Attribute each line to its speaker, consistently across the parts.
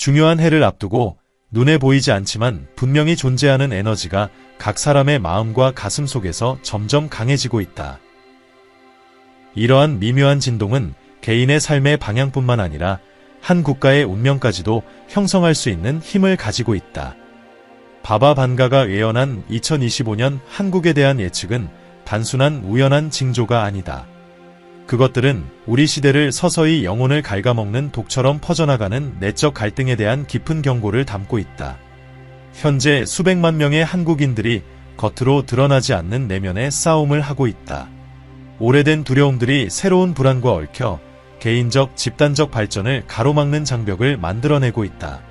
Speaker 1: 중요한 해를 앞두고 눈에 보이지 않지만 분명히 존재하는 에너지가 각 사람의 마음과 가슴 속에서 점점 강해지고 있다. 이러한 미묘한 진동은 개인의 삶의 방향뿐만 아니라 한 국가의 운명까지도 형성할 수 있는 힘을 가지고 있다. 바바 반가가 예언한 2025년 한국에 대한 예측은 단순한 우연한 징조가 아니다. 그것들은 우리 시대를 서서히 영혼을 갉아먹는 독처럼 퍼져나가는 내적 갈등에 대한 깊은 경고를 담고 있다. 현재 수백만 명의 한국인들이 겉으로 드러나지 않는 내면의 싸움을 하고 있다. 오래된 두려움들이 새로운 불안과 얽혀 개인적, 집단적 발전을 가로막는 장벽을 만들어내고 있다.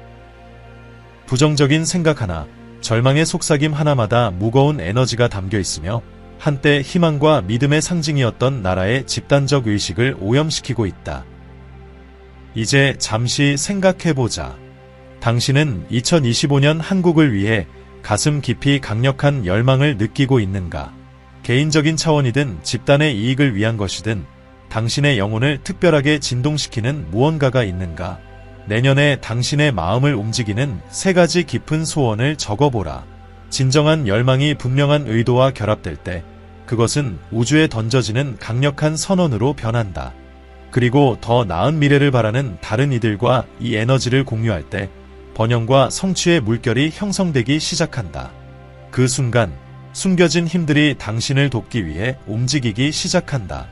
Speaker 1: 부정적인 생각 하나, 절망의 속삭임 하나마다 무거운 에너지가 담겨 있으며 한때 희망과 믿음의 상징이었던 나라의 집단적 의식을 오염시키고 있다. 이제 잠시 생각해보자. 당신은 2025년 한국을 위해 가슴 깊이 강력한 열망을 느끼고 있는가? 개인적인 차원이든 집단의 이익을 위한 것이든 당신의 영혼을 특별하게 진동시키는 무언가가 있는가? 내년에 당신의 마음을 움직이는 3가지 깊은 소원을 적어보라. 진정한 열망이 분명한 의도와 결합될 때 그것은 우주에 던져지는 강력한 선언으로 변한다. 그리고 더 나은 미래를 바라는 다른 이들과 이 에너지를 공유할 때 번영과 성취의 물결이 형성되기 시작한다. 그 순간 숨겨진 힘들이 당신을 돕기 위해 움직이기 시작한다.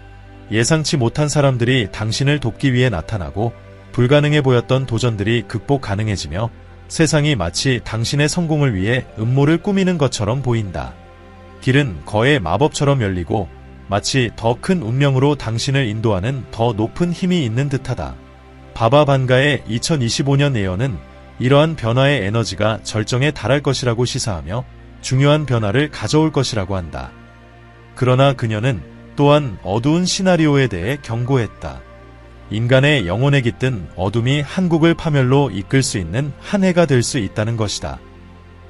Speaker 1: 예상치 못한 사람들이 당신을 돕기 위해 나타나고 불가능해 보였던 도전들이 극복 가능해지며 세상이 마치 당신의 성공을 위해 음모를 꾸미는 것처럼 보인다. 길은 거의 마법처럼 열리고 마치 더 큰 운명으로 당신을 인도하는 더 높은 힘이 있는 듯하다. 바바 반가의 2025년 예언은 이러한 변화의 에너지가 절정에 달할 것이라고 시사하며 중요한 변화를 가져올 것이라고 한다. 그러나 그녀는 또한 어두운 시나리오에 대해 경고했다. 인간의 영혼에 깃든 어둠이 한국을 파멸로 이끌 수 있는 한 해가 될 수 있다는 것이다.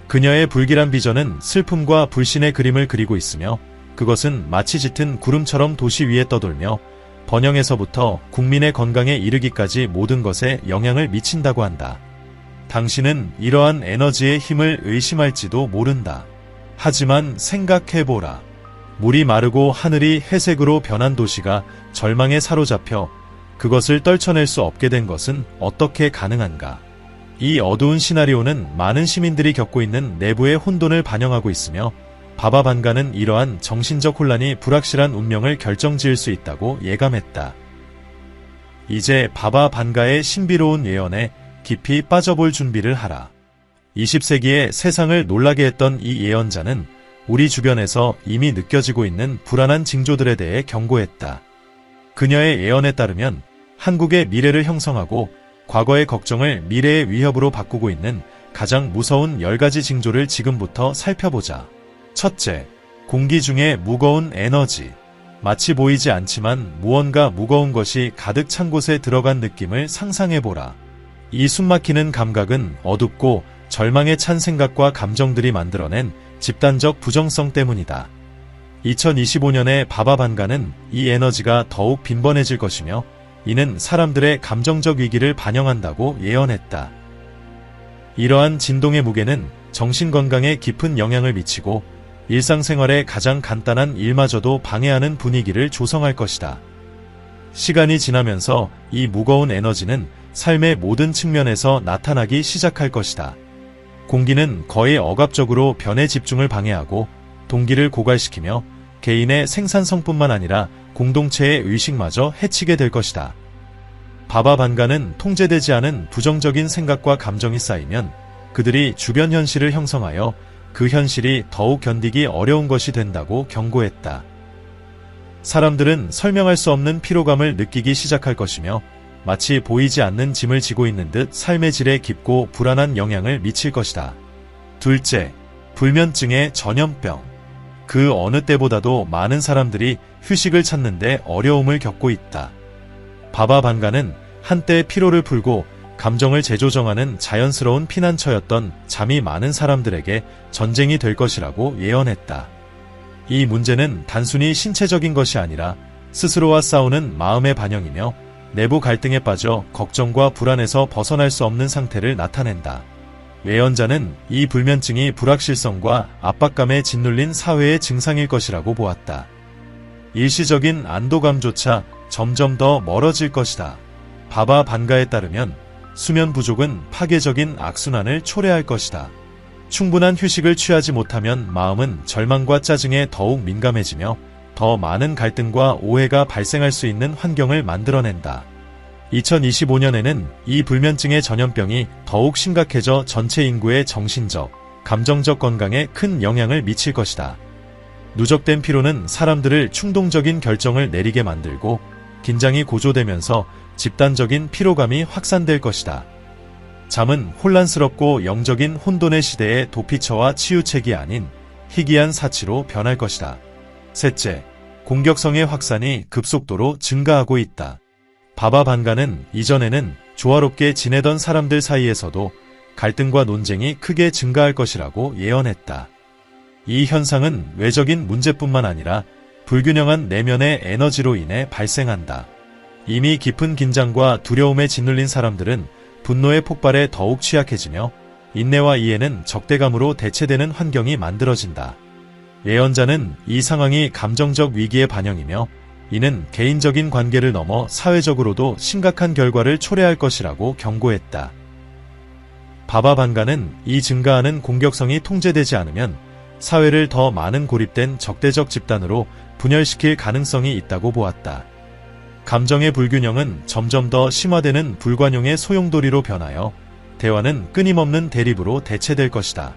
Speaker 1: 그녀의 불길한 비전은 슬픔과 불신의 그림을 그리고 있으며 그것은 마치 짙은 구름처럼 도시 위에 떠돌며 번영에서부터 국민의 건강에 이르기까지 모든 것에 영향을 미친다고 한다. 당신은 이러한 에너지의 힘을 의심할지도 모른다. 하지만 생각해보라. 물이 마르고 하늘이 회색으로 변한 도시가 절망에 사로잡혀 그것을 떨쳐낼 수 없게 된 것은 어떻게 가능한가? 이 어두운 시나리오는 많은 시민들이 겪고 있는 내부의 혼돈을 반영하고 있으며 바바 반가는 이러한 정신적 혼란이 불확실한 운명을 결정지을 수 있다고 예감했다. 이제 바바 반가의 신비로운 예언에 깊이 빠져볼 준비를 하라. 20세기의 세상을 놀라게 했던 이 예언자는 우리 주변에서 이미 느껴지고 있는 불안한 징조들에 대해 경고했다. 그녀의 예언에 따르면 한국의 미래를 형성하고 과거의 걱정을 미래의 위협으로 바꾸고 있는 가장 무서운 10가지 징조를 지금부터 살펴보자. 첫째, 공기 중에 무거운 에너지. 마치 보이지 않지만 무언가 무거운 것이 가득 찬 곳에 들어간 느낌을 상상해보라. 이 숨막히는 감각은 어둡고 절망에 찬 생각과 감정들이 만들어낸 집단적 부정성 때문이다. 2025년의 바바 반가는 이 에너지가 더욱 빈번해질 것이며 이는 사람들의 감정적 위기를 반영한다고 예언했다. 이러한 진동의 무게는 정신건강에 깊은 영향을 미치고 일상생활의 가장 간단한 일마저도 방해하는 분위기를 조성할 것이다. 시간이 지나면서 이 무거운 에너지는 삶의 모든 측면에서 나타나기 시작할 것이다. 공기는 거의 억압적으로 변의 집중을 방해하고 동기를 고갈시키며 개인의 생산성뿐만 아니라 공동체의 의식마저 해치게 될 것이다. 바바 반가는 통제되지 않은 부정적인 생각과 감정이 쌓이면 그들이 주변 현실을 형성하여 그 현실이 더욱 견디기 어려운 것이 된다고 경고했다. 사람들은 설명할 수 없는 피로감을 느끼기 시작할 것이며 마치 보이지 않는 짐을 지고 있는 듯 삶의 질에 깊고 불안한 영향을 미칠 것이다. 둘째, 불면증의 전염병. 그 어느 때보다도 많은 사람들이 휴식을 찾는데 어려움을 겪고 있다. 바바 반가는 한때 피로를 풀고 감정을 재조정하는 자연스러운 피난처였던 잠이 많은 사람들에게 전쟁이 될 것이라고 예언했다. 이 문제는 단순히 신체적인 것이 아니라 스스로와 싸우는 마음의 반영이며 내부 갈등에 빠져 걱정과 불안에서 벗어날 수 없는 상태를 나타낸다. 예언자는 이 불면증이 불확실성과 압박감에 짓눌린 사회의 증상일 것이라고 보았다. 일시적인 안도감조차 점점 더 멀어질 것이다. 바바 반가에 따르면 수면 부족은 파괴적인 악순환을 초래할 것이다. 충분한 휴식을 취하지 못하면 마음은 절망과 짜증에 더욱 민감해지며 더 많은 갈등과 오해가 발생할 수 있는 환경을 만들어낸다. 2025년에는 이 불면증의 전염병이 더욱 심각해져 전체 인구의 정신적, 감정적 건강에 큰 영향을 미칠 것이다. 누적된 피로는 사람들을 충동적인 결정을 내리게 만들고 긴장이 고조되면서 집단적인 피로감이 확산될 것이다. 잠은 혼란스럽고 영적인 혼돈의 시대의 도피처와 치유책이 아닌 희귀한 사치로 변할 것이다. 셋째, 공격성의 확산이 급속도로 증가하고 있다. 바바 반가는 이전에는 조화롭게 지내던 사람들 사이에서도 갈등과 논쟁이 크게 증가할 것이라고 예언했다. 이 현상은 외적인 문제뿐만 아니라 불균형한 내면의 에너지로 인해 발생한다. 이미 깊은 긴장과 두려움에 짓눌린 사람들은 분노의 폭발에 더욱 취약해지며 인내와 이해는 적대감으로 대체되는 환경이 만들어진다. 예언자는 이 상황이 감정적 위기의 반영이며 이는 개인적인 관계를 넘어 사회적으로도 심각한 결과를 초래할 것이라고 경고했다. 바바 반가는 이 증가하는 공격성이 통제되지 않으면 사회를 더 많은 고립된 적대적 집단으로 분열시킬 가능성이 있다고 보았다. 감정의 불균형은 점점 더 심화되는 불관용의 소용돌이로 변하여 대화는 끊임없는 대립으로 대체될 것이다.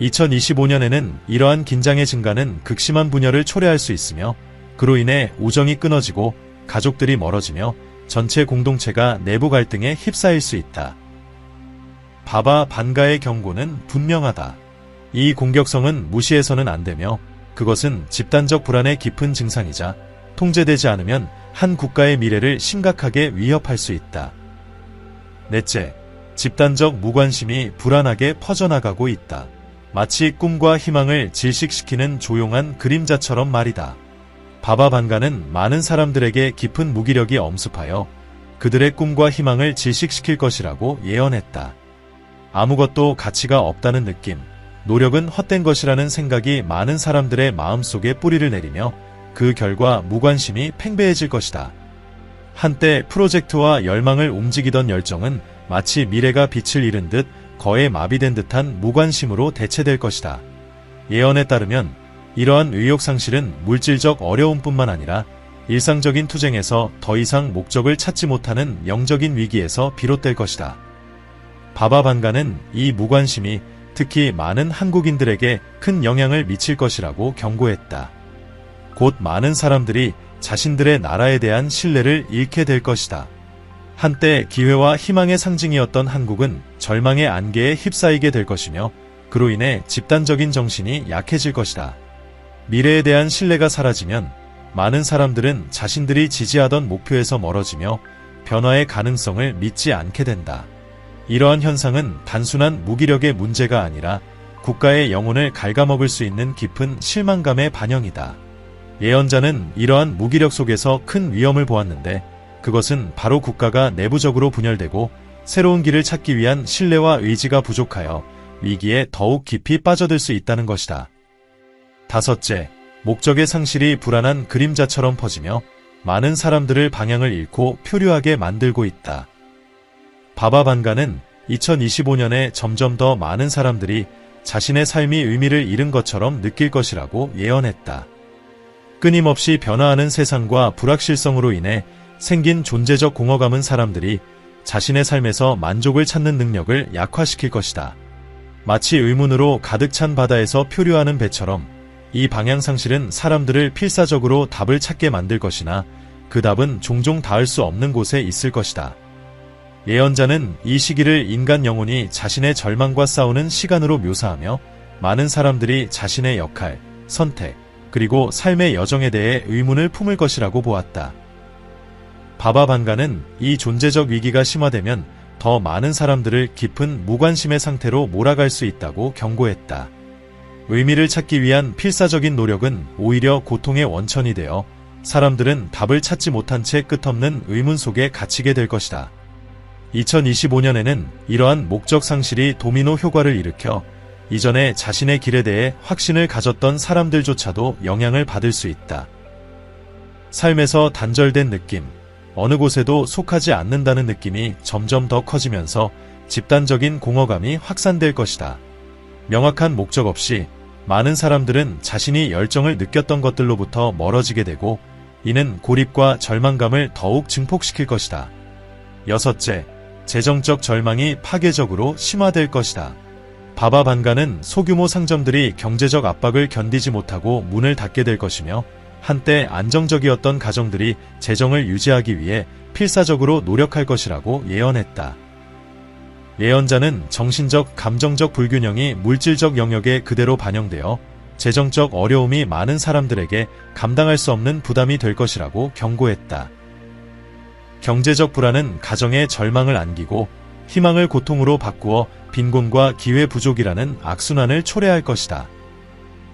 Speaker 1: 2025년에는 이러한 긴장의 증가는 극심한 분열을 초래할 수 있으며 그로 인해 우정이 끊어지고 가족들이 멀어지며 전체 공동체가 내부 갈등에 휩싸일 수 있다. 바바 반가의 경고는 분명하다. 이 공격성은 무시해서는 안 되며 그것은 집단적 불안의 깊은 증상이자 통제되지 않으면 한 국가의 미래를 심각하게 위협할 수 있다. 넷째, 집단적 무관심이 불안하게 퍼져나가고 있다. 마치 꿈과 희망을 질식시키는 조용한 그림자처럼 말이다. 바바 반가는 많은 사람들에게 깊은 무기력이 엄습하여 그들의 꿈과 희망을 질식시킬 것이라고 예언했다. 아무것도 가치가 없다는 느낌, 노력은 헛된 것이라는 생각이 많은 사람들의 마음속에 뿌리를 내리며 그 결과 무관심이 팽배해질 것이다. 한때 프로젝트와 열망을 움직이던 열정은 마치 미래가 빛을 잃은 듯 거의 마비된 듯한 무관심으로 대체될 것이다. 예언에 따르면 이러한 의욕상실은 물질적 어려움뿐만 아니라 일상적인 투쟁에서 더 이상 목적을 찾지 못하는 영적인 위기에서 비롯될 것이다. 바바 반가는 이 무관심이 특히 많은 한국인들에게 큰 영향을 미칠 것이라고 경고했다. 곧 많은 사람들이 자신들의 나라에 대한 신뢰를 잃게 될 것이다. 한때 기회와 희망의 상징이었던 한국은 절망의 안개에 휩싸이게 될 것이며 그로 인해 집단적인 정신이 약해질 것이다. 미래에 대한 신뢰가 사라지면 많은 사람들은 자신들이 지지하던 목표에서 멀어지며 변화의 가능성을 믿지 않게 된다. 이러한 현상은 단순한 무기력의 문제가 아니라 국가의 영혼을 갉아먹을 수 있는 깊은 실망감의 반영이다. 예언자는 이러한 무기력 속에서 큰 위험을 보았는데 그것은 바로 국가가 내부적으로 분열되고 새로운 길을 찾기 위한 신뢰와 의지가 부족하여 위기에 더욱 깊이 빠져들 수 있다는 것이다. 다섯째, 목적의 상실이 불안한 그림자처럼 퍼지며 많은 사람들을 방향을 잃고 표류하게 만들고 있다. 바바 반가는 2025년에 점점 더 많은 사람들이 자신의 삶이 의미를 잃은 것처럼 느낄 것이라고 예언했다. 끊임없이 변화하는 세상과 불확실성으로 인해 생긴 존재적 공허감은 사람들이 자신의 삶에서 만족을 찾는 능력을 약화시킬 것이다. 마치 의문으로 가득 찬 바다에서 표류하는 배처럼 이 방향상실은 사람들을 필사적으로 답을 찾게 만들 것이나 그 답은 종종 닿을 수 없는 곳에 있을 것이다. 예언자는 이 시기를 인간 영혼이 자신의 절망과 싸우는 시간으로 묘사하며 많은 사람들이 자신의 역할, 선택, 그리고 삶의 여정에 대해 의문을 품을 것이라고 보았다. 바바 반가는 이 존재적 위기가 심화되면 더 많은 사람들을 깊은 무관심의 상태로 몰아갈 수 있다고 경고했다. 의미를 찾기 위한 필사적인 노력은 오히려 고통의 원천이 되어 사람들은 답을 찾지 못한 채 끝없는 의문 속에 갇히게 될 것이다. 2025년에는 이러한 목적 상실이 도미노 효과를 일으켜 이전에 자신의 길에 대해 확신을 가졌던 사람들조차도 영향을 받을 수 있다. 삶에서 단절된 느낌, 어느 곳에도 속하지 않는다는 느낌이 점점 더 커지면서 집단적인 공허감이 확산될 것이다. 명확한 목적 없이 많은 사람들은 자신이 열정을 느꼈던 것들로부터 멀어지게 되고 이는 고립과 절망감을 더욱 증폭시킬 것이다. 여섯째, 재정적 절망이 파괴적으로 심화될 것이다. 바바 반가는 소규모 상점들이 경제적 압박을 견디지 못하고 문을 닫게 될 것이며 한때 안정적이었던 가정들이 재정을 유지하기 위해 필사적으로 노력할 것이라고 예언했다. 예언자는 정신적, 감정적 불균형이 물질적 영역에 그대로 반영되어 재정적 어려움이 많은 사람들에게 감당할 수 없는 부담이 될 것이라고 경고했다. 경제적 불안은 가정에 절망을 안기고 희망을 고통으로 바꾸어 빈곤과 기회 부족이라는 악순환을 초래할 것이다.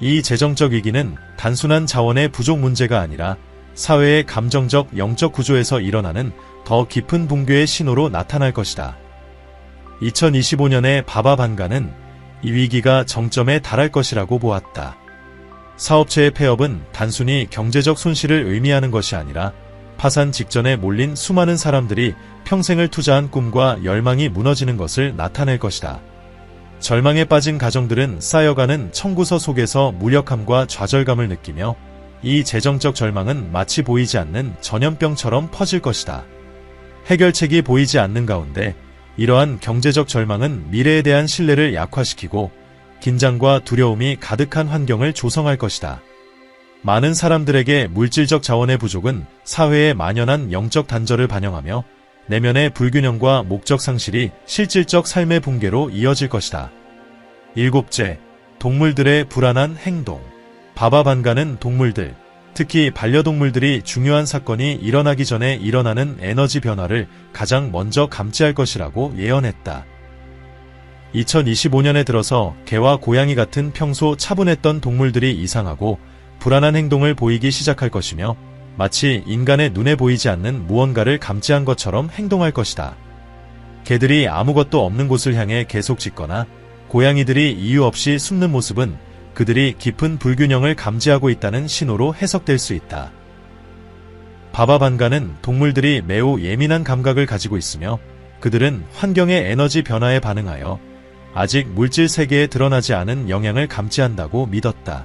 Speaker 1: 이 재정적 위기는 단순한 자원의 부족 문제가 아니라 사회의 감정적, 영적 구조에서 일어나는 더 깊은 붕괴의 신호로 나타날 것이다. 2025년의 바바 반가는 이 위기가 정점에 달할 것이라고 보았다. 사업체의 폐업은 단순히 경제적 손실을 의미하는 것이 아니라 파산 직전에 몰린 수많은 사람들이 평생을 투자한 꿈과 열망이 무너지는 것을 나타낼 것이다. 절망에 빠진 가정들은 쌓여가는 청구서 속에서 무력함과 좌절감을 느끼며 이 재정적 절망은 마치 보이지 않는 전염병처럼 퍼질 것이다. 해결책이 보이지 않는 가운데 이러한 경제적 절망은 미래에 대한 신뢰를 약화시키고 긴장과 두려움이 가득한 환경을 조성할 것이다. 많은 사람들에게 물질적 자원의 부족은 사회에 만연한 영적 단절을 반영하며 내면의 불균형과 목적 상실이 실질적 삶의 붕괴로 이어질 것이다. 일곱째, 동물들의 불안한 행동. 바바 반가는 동물들, 특히 반려동물들이 중요한 사건이 일어나기 전에 일어나는 에너지 변화를 가장 먼저 감지할 것이라고 예언했다. 2025년에 들어서 개와 고양이 같은 평소 차분했던 동물들이 이상하고 불안한 행동을 보이기 시작할 것이며 마치 인간의 눈에 보이지 않는 무언가를 감지한 것처럼 행동할 것이다. 개들이 아무것도 없는 곳을 향해 계속 짖거나 고양이들이 이유 없이 숨는 모습은 그들이 깊은 불균형을 감지하고 있다는 신호로 해석될 수 있다. 바바 반가는 동물들이 매우 예민한 감각을 가지고 있으며 그들은 환경의 에너지 변화에 반응하여 아직 물질 세계에 드러나지 않은 영향을 감지한다고 믿었다.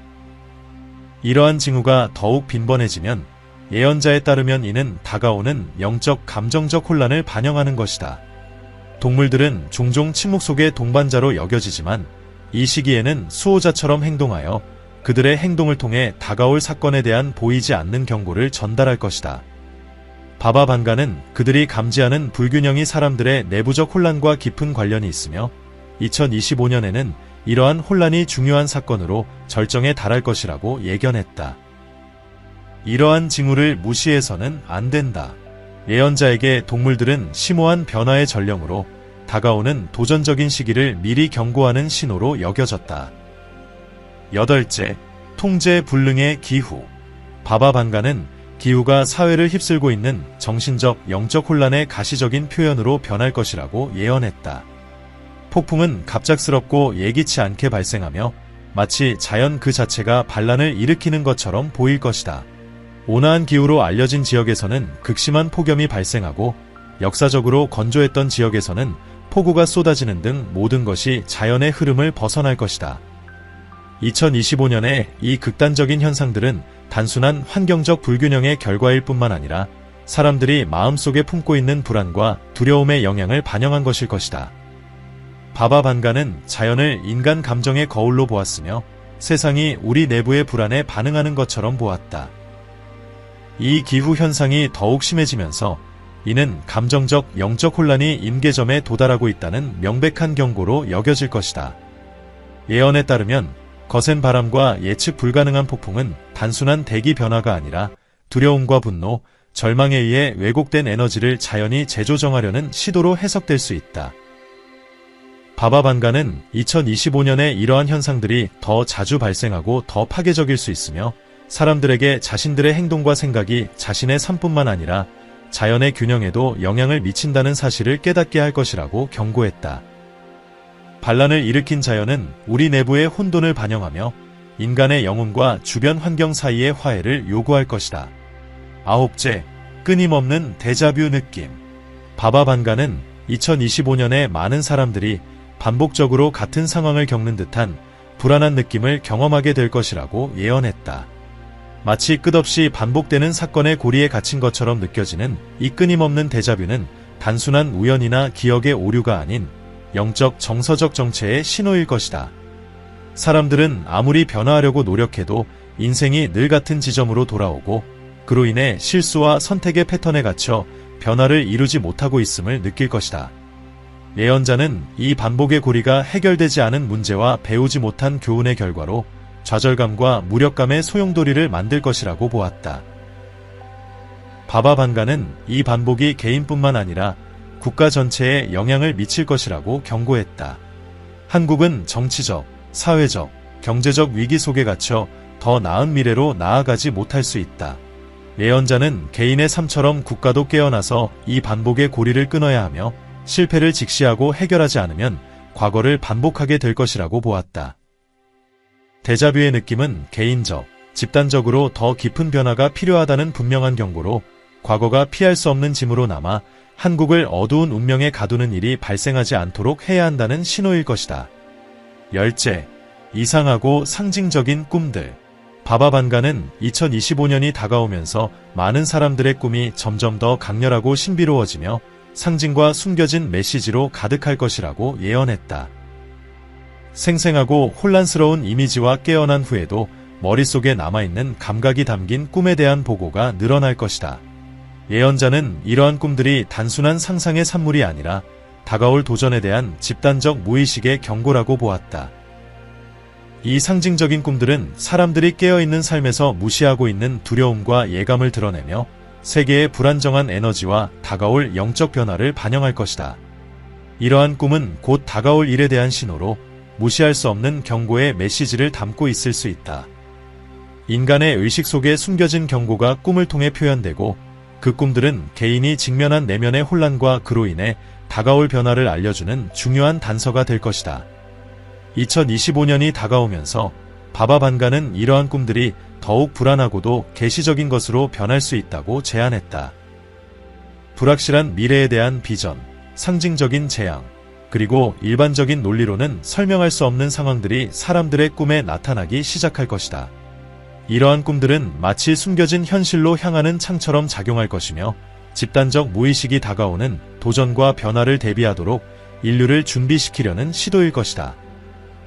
Speaker 1: 이러한 징후가 더욱 빈번해지면 예언자에 따르면 이는 다가오는 영적, 감정적 혼란을 반영하는 것이다. 동물들은 종종 침묵 속의 동반자로 여겨지지만 이 시기에는 수호자처럼 행동하여 그들의 행동을 통해 다가올 사건에 대한 보이지 않는 경고를 전달할 것이다. 바바 반가는 그들이 감지하는 불균형이 사람들의 내부적 혼란과 깊은 관련이 있으며 2025년에는 이러한 혼란이 중요한 사건으로 절정에 달할 것이라고 예견했다. 이러한 징후를 무시해서는 안 된다. 예언자에게 동물들은 심오한 변화의 전령으로 다가오는 도전적인 시기를 미리 경고하는 신호로 여겨졌다. 여덟째, 통제 불능의 기후. 바바 반가는 기후가 사회를 휩쓸고 있는 정신적, 영적 혼란의 가시적인 표현으로 변할 것이라고 예언했다. 폭풍은 갑작스럽고 예기치 않게 발생하며 마치 자연 그 자체가 반란을 일으키는 것처럼 보일 것이다. 온화한 기후로 알려진 지역에서는 극심한 폭염이 발생하고 역사적으로 건조했던 지역에서는 폭우가 쏟아지는 등 모든 것이 자연의 흐름을 벗어날 것이다. 2025년에 이 극단적인 현상들은 단순한 환경적 불균형의 결과일 뿐만 아니라 사람들이 마음속에 품고 있는 불안과 두려움의 영향을 반영한 것일 것이다. 바바 반가는 자연을 인간 감정의 거울로 보았으며 세상이 우리 내부의 불안에 반응하는 것처럼 보았다. 이 기후 현상이 더욱 심해지면서 이는 감정적, 영적 혼란이 임계점에 도달하고 있다는 명백한 경고로 여겨질 것이다. 예언에 따르면 거센 바람과 예측 불가능한 폭풍은 단순한 대기 변화가 아니라 두려움과 분노, 절망에 의해 왜곡된 에너지를 자연히 재조정하려는 시도로 해석될 수 있다. 바바 반가는 2025년에 이러한 현상들이 더 자주 발생하고 더 파괴적일 수 있으며 사람들에게 자신들의 행동과 생각이 자신의 삶뿐만 아니라 자연의 균형에도 영향을 미친다는 사실을 깨닫게 할 것이라고 경고했다. 반란을 일으킨 자연은 우리 내부의 혼돈을 반영하며 인간의 영혼과 주변 환경 사이의 화해를 요구할 것이다. 아홉째, 끊임없는 데자뷰 느낌. 바바 반가는 2025년에 많은 사람들이 반복적으로 같은 상황을 겪는 듯한 불안한 느낌을 경험하게 될 것이라고 예언했다. 마치 끝없이 반복되는 사건의 고리에 갇힌 것처럼 느껴지는 이 끊임없는 데자뷰는 단순한 우연이나 기억의 오류가 아닌 영적 정서적 정체의 신호일 것이다. 사람들은 아무리 변화하려고 노력해도 인생이 늘 같은 지점으로 돌아오고 그로 인해 실수와 선택의 패턴에 갇혀 변화를 이루지 못하고 있음을 느낄 것이다. 예언자는 이 반복의 고리가 해결되지 않은 문제와 배우지 못한 교훈의 결과로 좌절감과 무력감의 소용돌이를 만들 것이라고 보았다. 바바 반가는 이 반복이 개인뿐만 아니라 국가 전체에 영향을 미칠 것이라고 경고했다. 한국은 정치적, 사회적, 경제적 위기 속에 갇혀 더 나은 미래로 나아가지 못할 수 있다. 예언자는 개인의 삶처럼 국가도 깨어나서 이 반복의 고리를 끊어야 하며 실패를 직시하고 해결하지 않으면 과거를 반복하게 될 것이라고 보았다. 데자뷰의 느낌은 개인적, 집단적으로 더 깊은 변화가 필요하다는 분명한 경고로 과거가 피할 수 없는 짐으로 남아 한국을 어두운 운명에 가두는 일이 발생하지 않도록 해야 한다는 신호일 것이다. 열째, 이상하고 상징적인 꿈들. 바바 반가는 2025년이 다가오면서 많은 사람들의 꿈이 점점 더 강렬하고 신비로워지며 상징과 숨겨진 메시지로 가득할 것이라고 예언했다. 생생하고 혼란스러운 이미지와 깨어난 후에도 머릿속에 남아있는 감각이 담긴 꿈에 대한 보고가 늘어날 것이다. 예언자는 이러한 꿈들이 단순한 상상의 산물이 아니라 다가올 도전에 대한 집단적 무의식의 경고라고 보았다. 이 상징적인 꿈들은 사람들이 깨어있는 삶에서 무시하고 있는 두려움과 예감을 드러내며 세계의 불안정한 에너지와 다가올 영적 변화를 반영할 것이다. 이러한 꿈은 곧 다가올 일에 대한 신호로 무시할 수 없는 경고의 메시지를 담고 있을 수 있다. 인간의 의식 속에 숨겨진 경고가 꿈을 통해 표현되고 그 꿈들은 개인이 직면한 내면의 혼란과 그로 인해 다가올 변화를 알려주는 중요한 단서가 될 것이다. 2025년이 다가오면서 바바 반가는 이러한 꿈들이 더욱 불안하고도 계시적인 것으로 변할 수 있다고 제안했다. 불확실한 미래에 대한 비전, 상징적인 재앙, 그리고 일반적인 논리로는 설명할 수 없는 상황들이 사람들의 꿈에 나타나기 시작할 것이다. 이러한 꿈들은 마치 숨겨진 현실로 향하는 창처럼 작용할 것이며 집단적 무의식이 다가오는 도전과 변화를 대비하도록 인류를 준비시키려는 시도일 것이다.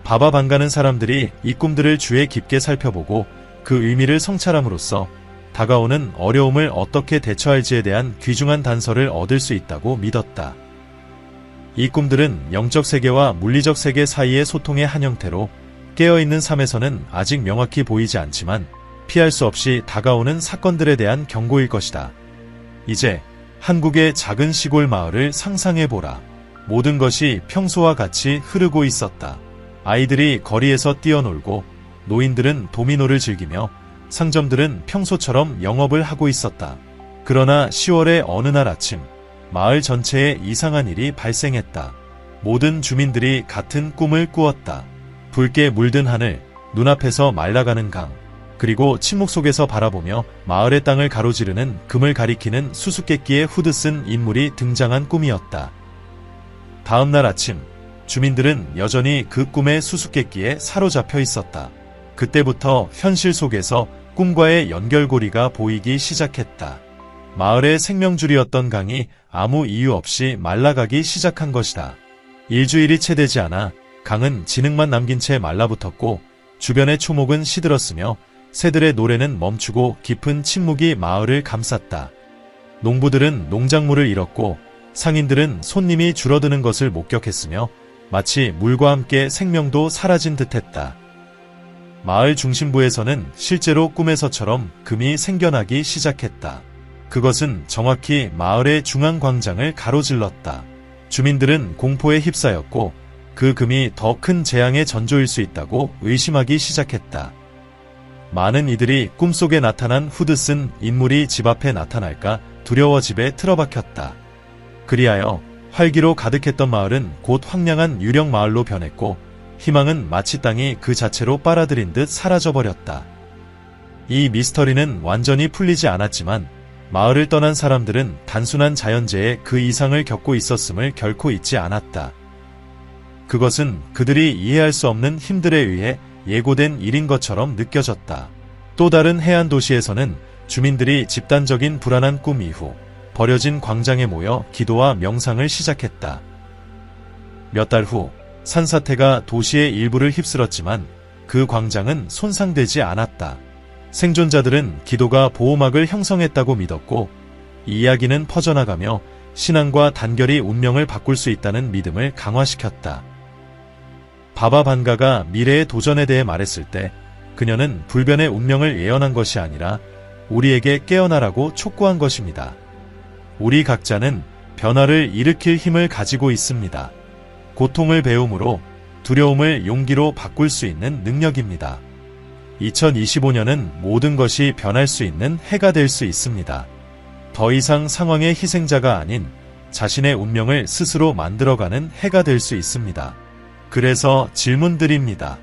Speaker 1: 바바 반가는 사람들이 이 꿈들을 주의 깊게 살펴보고 그 의미를 성찰함으로써 다가오는 어려움을 어떻게 대처할지에 대한 귀중한 단서를 얻을 수 있다고 믿었다. 이 꿈들은 영적 세계와 물리적 세계 사이의 소통의 한 형태로 깨어있는 삶에서는 아직 명확히 보이지 않지만 피할 수 없이 다가오는 사건들에 대한 경고일 것이다. 이제 한국의 작은 시골 마을을 상상해보라. 모든 것이 평소와 같이 흐르고 있었다. 아이들이 거리에서 뛰어놀고 노인들은 도미노를 즐기며 상점들은 평소처럼 영업을 하고 있었다. 그러나 10월의 어느 날 아침 마을 전체에 이상한 일이 발생했다. 모든 주민들이 같은 꿈을 꾸었다. 붉게 물든 하늘, 눈앞에서 말라가는 강, 그리고 침묵 속에서 바라보며 마을의 땅을 가로지르는 금을 가리키는 수수께끼의 후드 쓴 인물이 등장한 꿈이었다. 다음 날 아침 주민들은 여전히 그 꿈의 수수께끼에 사로잡혀 있었다. 그때부터 현실 속에서 꿈과의 연결고리가 보이기 시작했다. 마을의 생명줄이었던 강이 아무 이유 없이 말라가기 시작한 것이다. 일주일이 채 되지 않아 강은 진흙만 남긴 채 말라붙었고 주변의 초목은 시들었으며 새들의 노래는 멈추고 깊은 침묵이 마을을 감쌌다. 농부들은 농작물을 잃었고 상인들은 손님이 줄어드는 것을 목격했으며 마치 물과 함께 생명도 사라진 듯했다. 마을 중심부에서는 실제로 꿈에서처럼 금이 생겨나기 시작했다. 그것은 정확히 마을의 중앙 광장을 가로질렀다. 주민들은 공포에 휩싸였고 그 금이 더 큰 재앙의 전조일 수 있다고 의심하기 시작했다. 많은 이들이 꿈속에 나타난 후드 쓴 인물이 집 앞에 나타날까 두려워 집에 틀어박혔다. 그리하여 활기로 가득했던 마을은 곧 황량한 유령 마을로 변했고 희망은 마치 땅이 그 자체로 빨아들인 듯 사라져버렸다. 이 미스터리는 완전히 풀리지 않았지만 마을을 떠난 사람들은 단순한 자연재해 그 이상을 겪고 있었음을 결코 잊지 않았다. 그것은 그들이 이해할 수 없는 힘들에 의해 예고된 일인 것처럼 느껴졌다. 또 다른 해안 도시에서는 주민들이 집단적인 불안한 꿈 이후 버려진 광장에 모여 기도와 명상을 시작했다. 몇 달 후 산사태가 도시의 일부를 휩쓸었지만 그 광장은 손상되지 않았다. 생존자들은 기도가 보호막을 형성했다고 믿었고 이 이야기는 퍼져나가며 신앙과 단결이 운명을 바꿀 수 있다는 믿음을 강화시켰다. 바바 반가가 미래의 도전에 대해 말했을 때 그녀는 불변의 운명을 예언한 것이 아니라 우리에게 깨어나라고 촉구한 것입니다. 우리 각자는 변화를 일으킬 힘을 가지고 있습니다. 고통을 배움으로 두려움을 용기로 바꿀 수 있는 능력입니다. 2025년은 모든 것이 변할 수 있는 해가 될 수 있습니다. 더 이상 상황의 희생자가 아닌 자신의 운명을 스스로 만들어가는 해가 될 수 있습니다. 그래서 질문드립니다.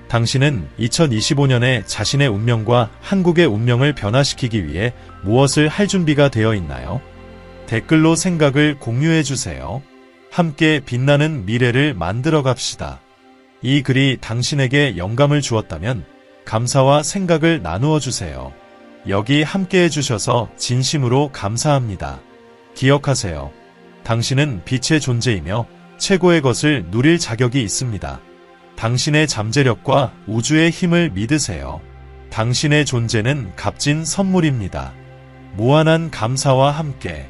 Speaker 1: 당신은 2025년에 자신의 운명과 한국의 운명을 변화시키기 위해 무엇을 할 준비가 되어 있나요? 댓글로 생각을 공유해주세요. 함께 빛나는 미래를 만들어 갑시다. 이 글이 당신에게 영감을 주었다면 감사와 생각을 나누어 주세요. 여기 함께 해주셔서 진심으로 감사합니다. 기억하세요. 당신은 빛의 존재이며 최고의 것을 누릴 자격이 있습니다. 당신의 잠재력과 우주의 힘을 믿으세요. 당신의 존재는 값진 선물입니다. 무한한 감사와 함께